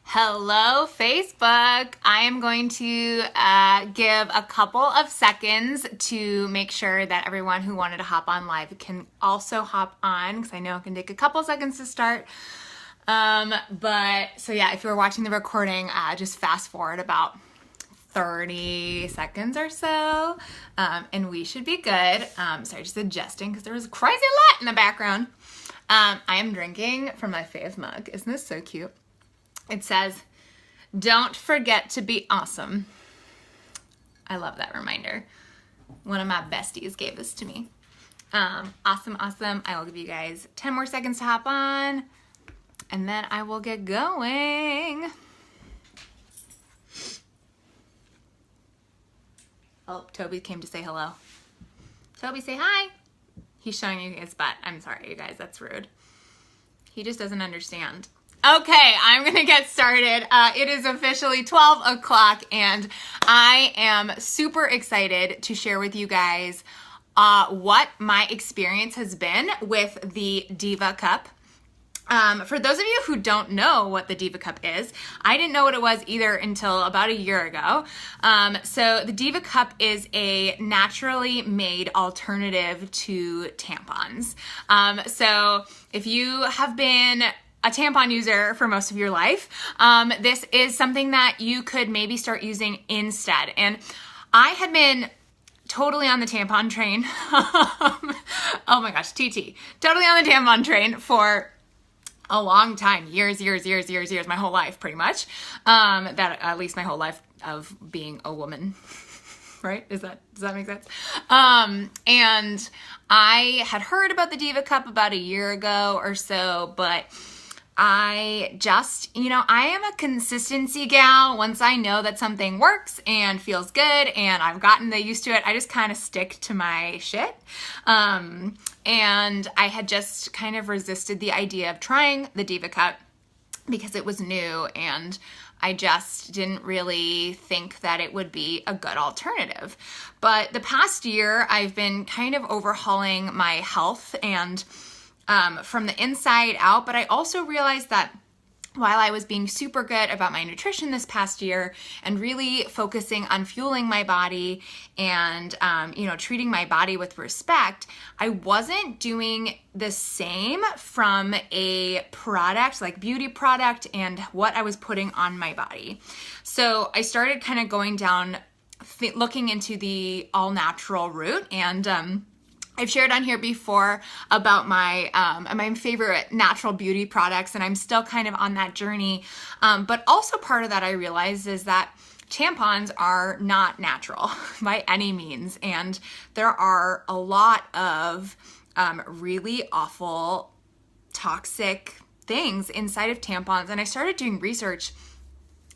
Hello, Facebook. I am going to give a couple of seconds to make sure that everyone who wanted to hop on live can also hop on, because I know it can take a couple seconds to start. So yeah, if you're watching the recording, just fast forward about 30 seconds or so, and we should be good. Sorry, just adjusting because there was a crazy lot in the background. I am drinking from my fave mug. Isn't this so cute? It says, "Don't forget to be awesome." I love that reminder. One of my besties gave this to me. Awesome. I will give you guys 10 more seconds to hop on, and then I will get going. Oh, Toby came to say hello. Toby, say hi. He's showing you his butt. I'm sorry, you guys, that's rude. He just doesn't understand. Okay, I'm gonna get started. It is officially 12 o'clock and I am super excited to share with you guys what my experience has been with the Diva Cup. For those of you who don't know what the Diva Cup is, I didn't know what it was either until about a year ago. So the Diva Cup is a naturally made alternative to tampons. So if you have been a tampon user for most of your life, this is something that you could maybe start using instead. And I had been totally on the tampon train. Oh my gosh, TT. Totally on the tampon train for a long time, years, my whole life pretty much. That at least my whole life of being a woman, right? Does that make sense? And I had heard about the Diva Cup about a year ago or so, but I just, I am a consistency gal. Once I know that something works and feels good and I've gotten used to it, I just kind of stick to my shit. And I had just kind of resisted the idea of trying the Diva Cup because it was new and I just didn't really think that it would be a good alternative. But the past year, I've been kind of overhauling my health and from the inside out, but I also realized that while I was being super good about my nutrition this past year and really focusing on fueling my body and, treating my body with respect, I wasn't doing the same from a product, like beauty product, and what I was putting on my body. So I started kind of going down, looking into the all natural route, and, I've shared on here before about my favorite natural beauty products, and I'm still kind of on that journey. But also part of that I realized is that tampons are not natural by any means, and there are a lot of really awful, toxic things inside of tampons. And I started doing research,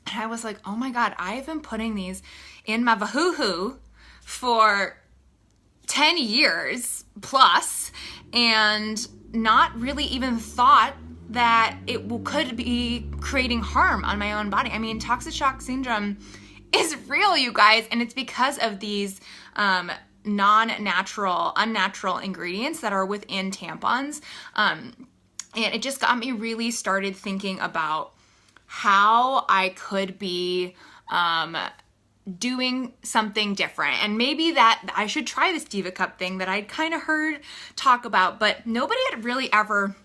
and I was like, oh my God, I've been putting these in my vahoo-hoo for 10 years plus and not really even thought that it could be creating harm on my own body. I mean, toxic shock syndrome is real, you guys, and it's because of these non-natural, unnatural ingredients that are within tampons. And it just got me really started thinking about how I could be doing something different, and maybe that I should try this Diva Cup thing that I'd kind of heard talk about, but nobody had really ever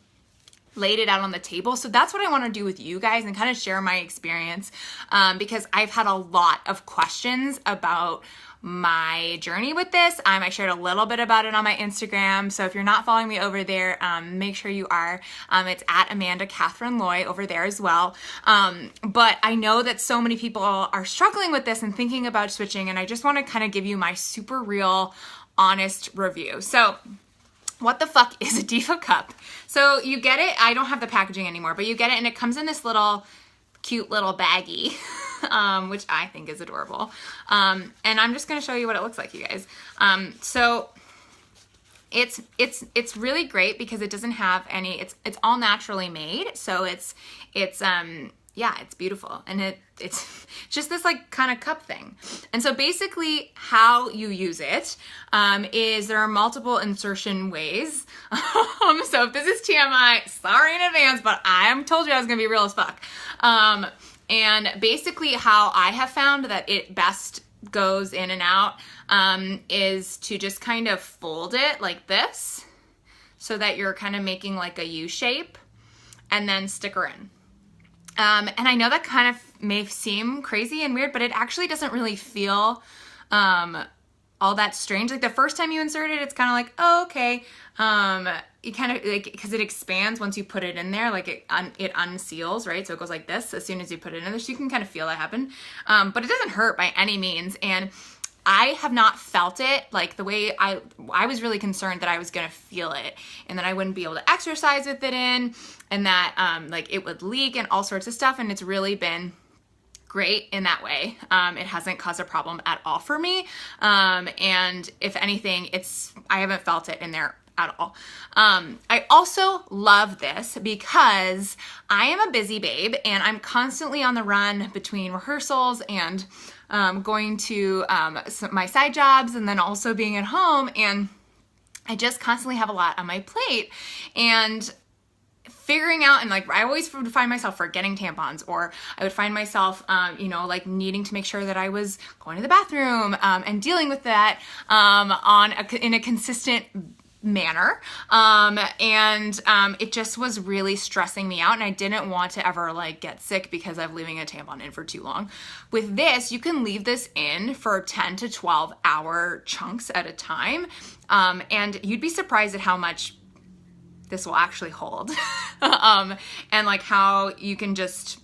laid it out on the table. So that's what I want to do with you guys and kind of share my experience, because I've had a lot of questions about my journey with this. I shared a little bit about it on my Instagram. So if you're not following me over there, make sure you are. It's at Amanda Catherine Loy over there as well. But I know that so many people are struggling with this and thinking about switching. And I just want to kind of give you my super real, honest review. So what the fuck is a Diva Cup? So you get it. I don't have the packaging anymore, but you get it and it comes in this little cute little baggie. Which I think is adorable. And I'm just going to show you what it looks like, you guys. So it's really great because it doesn't have any, it's all naturally made. So it's beautiful. And it's just this like kind of cup thing. And so basically how you use it, is there are multiple insertion ways. So if this is TMI, sorry in advance, but I told you I was going to be real as fuck. And basically how I have found that it best goes in and out is to just kind of fold it like this so that you're kind of making like a U shape and then stick her in. And I know that kind of may seem crazy and weird, but it actually doesn't really feel all that strange. Like the first time you insert it, it's kind of like, oh, okay. You kind of like, because it expands once you put it in there, like it unseals, right? So it goes like this as soon as you put it in there. So you can kind of feel that happen. But it doesn't hurt by any means. And I have not felt it like the way I was really concerned that I was going to feel it and that I wouldn't be able to exercise with it in, and that like it would leak and all sorts of stuff. And it's really been great in that way. It hasn't caused a problem at all for me. And if anything, I haven't felt it in there at all. I also love this because I am a busy babe and I'm constantly on the run between rehearsals and going to my side jobs and then also being at home, and I just constantly have a lot on my plate. And figuring out, and like I always would find myself forgetting tampons, or I would find myself, like needing to make sure that I was going to the bathroom and dealing with that in a consistent manner. It just was really stressing me out, and I didn't want to ever like get sick because of leaving a tampon in for too long. With this, you can leave this in for 10 to 12 hour chunks at a time. And you'd be surprised at how much this will actually hold. And like how you can just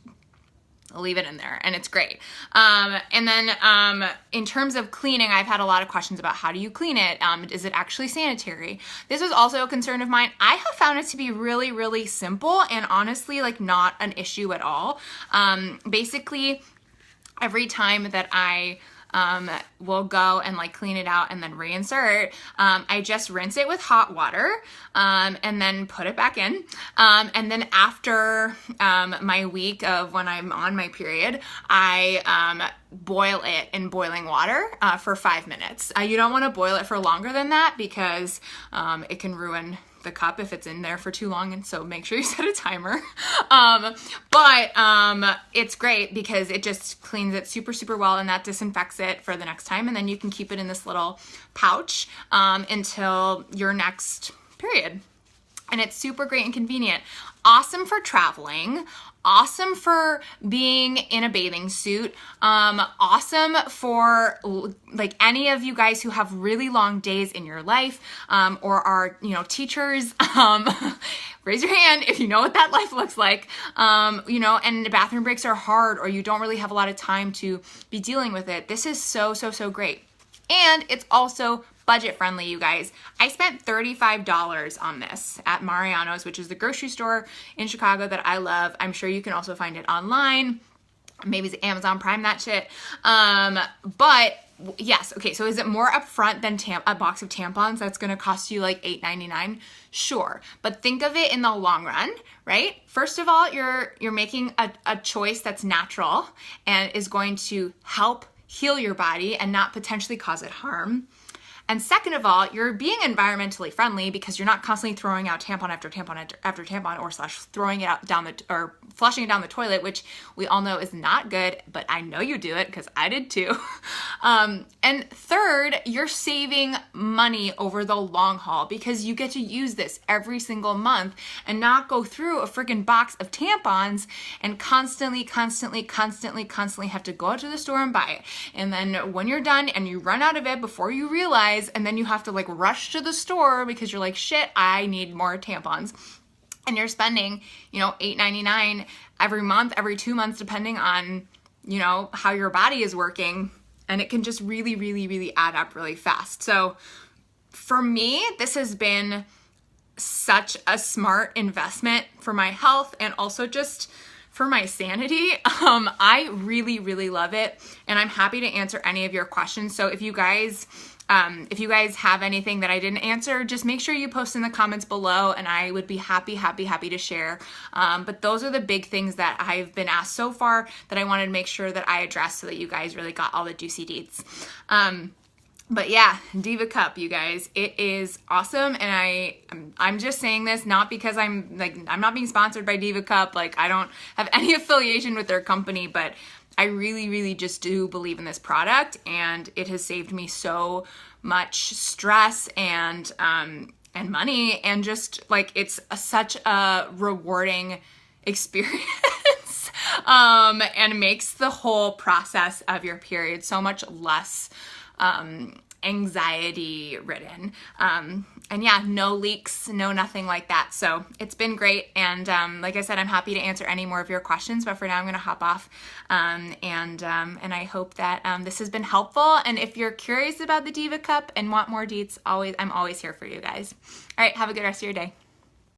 leave it in there and it's great. And then in terms of cleaning, I've had a lot of questions about how do you clean it? Is it actually sanitary? This was also a concern of mine. I have found it to be really, really simple and honestly like not an issue at all. Basically, every time that I will go and like clean it out and then reinsert, I just rinse it with hot water, and then put it back in. And then after, my week of when I'm on my period, I, boil it in boiling water, for 5 minutes. You don't want to boil it for longer than that because, it can ruin the cup if it's in there for too long, and so make sure you set a timer. It's great because it just cleans it super, super well, and that disinfects it for the next time, and then you can keep it in this little pouch until your next period. And it's super great and convenient. Awesome for traveling. Awesome for being in a bathing suit. Awesome for like any of you guys who have really long days in your life, or are, teachers. Raise your hand if you know what that life looks like. And the bathroom breaks are hard, or you don't really have a lot of time to be dealing with it. This is so, so, so great. And it's also budget friendly, you guys. I spent $35 on this at Mariano's, which is the grocery store in Chicago that I love. I'm sure you can also find it online. Maybe it's Amazon Prime, that shit. But yes, okay, so is it more upfront than a box of tampons that's gonna cost you like $8.99? Sure, but think of it in the long run, right? First of all, you're making a choice that's natural and is going to help heal your body and not potentially cause it harm. And second of all, you're being environmentally friendly because you're not constantly throwing out tampon after tampon after tampon, or throwing it out or flushing it down the toilet, which we all know is not good, but I know you do it because I did too. And third, you're saving money over the long haul because you get to use this every single month and not go through a freaking box of tampons and constantly have to go out to the store and buy it. And then when you're done and you run out of it before you realize, and then you have to like rush to the store because you're like, shit, I need more tampons. And you're spending, $8.99 every month, every 2 months, depending on, how your body is working. And it can just really, really, really add up really fast. So for me, this has been such a smart investment for my health and also just for my sanity. I really, really love it. And I'm happy to answer any of your questions. So if you guys have anything that I didn't answer, just make sure you post in the comments below and I would be happy to share. But those are the big things that I've been asked so far that I wanted to make sure that I addressed so that you guys really got all the juicy deets. But yeah, Diva Cup, you guys, it is awesome. And I'm just saying this not because I'm not being sponsored by Diva Cup. Like, I don't have any affiliation with their company, but I really, really just do believe in this product, and it has saved me so much stress and money, and just like, it's such a rewarding experience, and makes the whole process of your period so much less anxiety ridden. And yeah, no leaks, no nothing like that. So it's been great. And like I said, I'm happy to answer any more of your questions, but for now I'm going to hop off. And I hope that this has been helpful. And if you're curious about the Diva Cup and want more deets, I'm always here for you guys. All right, have a good rest of your day.